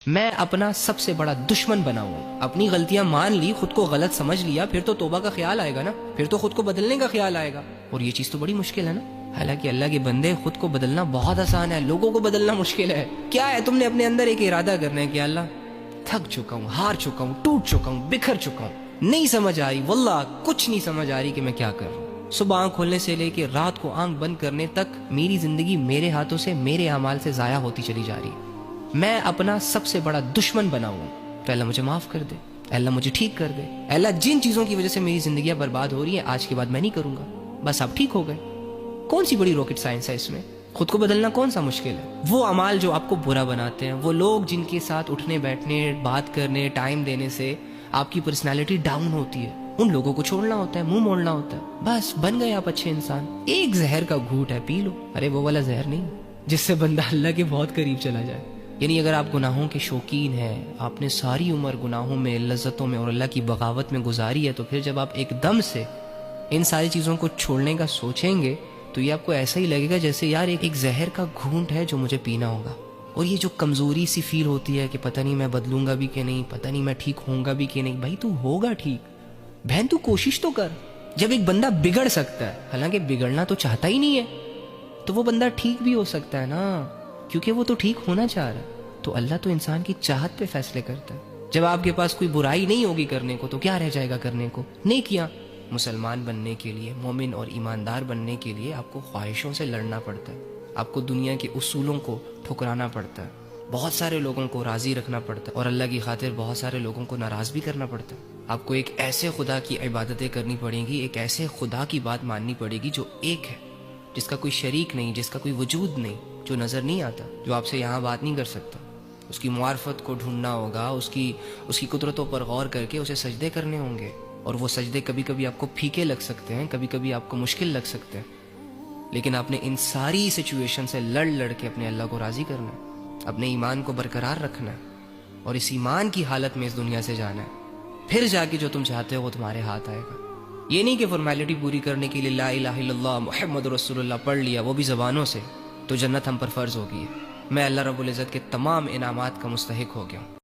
میں اپنا سب سے بڑا دشمن بنا ہوں. اپنی غلطیاں مان لی, خود کو غلط سمجھ لیا, پھر تو توبہ کا خیال آئے گا نا, پھر تو خود کو بدلنے کا خیال آئے گا. اور یہ چیز تو بڑی مشکل ہے نا. حالانکہ اللہ کے بندے, خود کو بدلنا بہت آسان ہے, لوگوں کو بدلنا مشکل ہے. کیا ہے, تم نے اپنے اندر ایک ارادہ کرنا ہے کہ اللہ تھک چکا ہوں, ہار چکا ہوں, ٹوٹ چکا ہوں, بکھر چکا ہوں, نہیں سمجھ آ رہی, واللہ کچھ نہیں سمجھ آ رہی کہ میں کیا کر رہا ہوں. صبح آنکھ کھولنے سے لے کے رات کو آنکھ بند کرنے تک میری زندگی میرے ہاتھوں سے, میرے اعمال سے ضائع ہوتی چلی جا رہی ہے. میں اپنا سب سے بڑا دشمن بنا ہوں. تو اللہ مجھے معاف کر دے, اللہ مجھے ٹھیک کر دے. اللہ جن چیزوں کی وجہ سے میری زندگیاں برباد ہو رہی ہیں, آج کے بعد میں نہیں کروں گا, بس آپ ٹھیک ہو گئے. کون سی بڑی راکٹ سائنس ہے اس میں؟ خود کو بدلنا کون سا مشکل ہے؟ وہ اعمال جو آپ کو برا بناتے ہیں, وہ لوگ جن کے ساتھ اٹھنے بیٹھنے, بات کرنے, ٹائم دینے سے آپ کی پرسنالٹی ڈاؤن ہوتی ہے, ان لوگوں کو چھوڑنا ہوتا ہے, منہ موڑنا ہوتا ہے. بس بن گئے آپ اچھے انسان. ایک زہر کا گھوٹ ہے, پی لو. ارے وہ والا زہر نہیں جس سے بندہ اللہ کے بہت قریب چلا جائے. یعنی اگر آپ گناہوں کے شوقین ہیں, آپ نے ساری عمر گناہوں میں, لذتوں میں اور اللہ کی بغاوت میں گزاری ہے, تو پھر جب آپ ایک دم سے ان ساری چیزوں کو چھوڑنے کا سوچیں گے تو یہ آپ کو ایسا ہی لگے گا جیسے یار ایک زہر کا گھونٹ ہے جو مجھے پینا ہوگا. اور یہ جو کمزوری سی فیل ہوتی ہے کہ پتہ نہیں میں بدلوں گا بھی کہ نہیں, پتہ نہیں میں ٹھیک ہوں گا بھی کہ نہیں. بھائی تو ہوگا ٹھیک, بہن تو کوشش تو کر. جب ایک بندہ بگڑ سکتا ہے, حالانکہ بگڑنا تو چاہتا ہی نہیں ہے, تو وہ بندہ ٹھیک بھی ہو سکتا ہے نا, کیونکہ وہ تو ٹھیک ہونا چاہ رہا ہے. تو اللہ تو انسان کی چاہت پہ فیصلے کرتا ہے. جب آپ کے پاس کوئی برائی نہیں ہوگی کرنے کو, تو کیا رہ جائے گا کرنے کو؟ نیکیاں. مسلمان بننے کے لیے, مومن اور ایماندار بننے کے لیے آپ کو خواہشوں سے لڑنا پڑتا ہے, آپ کو دنیا کے اصولوں کو ٹھکرانا پڑتا ہے, بہت سارے لوگوں کو راضی رکھنا پڑتا ہے, اور اللہ کی خاطر بہت سارے لوگوں کو ناراض بھی کرنا پڑتا ہے. آپ کو ایک ایسے خدا کی عبادتیں کرنی پڑیں گی, ایک ایسے خدا کی بات ماننی پڑے گی جو ایک ہے, جس کا کوئی شریک نہیں, جس کا کوئی وجود نہیں, جو نظر نہیں آتا, جو آپ سے یہاں بات نہیں کر سکتا. اس کی معرفت کو ڈھونڈنا ہوگا, اس کی قدرتوں پر غور کر کے اسے سجدے کرنے ہوں گے. اور وہ سجدے کبھی کبھی آپ کو پھیکے لگ سکتے ہیں, کبھی کبھی آپ کو مشکل لگ سکتے ہیں, لیکن آپ نے ان ساری سچویشن سے لڑ کے اپنے اللہ کو راضی کرنا ہے, اپنے ایمان کو برقرار رکھنا ہے, اور اس ایمان کی حالت میں اس دنیا سے جانا ہے. پھر جا کے جو تم چاہتے ہو وہ تمہارے ہاتھ آئے گا. یہ نہیں کہ فارمیلٹی پوری کرنے کے لیے لا الہ الا اللہ محمد رسول اللہ پڑھ لیا, وہ بھی زبانوں سے, تو جنت ہم پر فرض ہو گئی ہے. میں اللہ رب العزت کے تمام انعامات کا مستحق ہو گیا ہوں.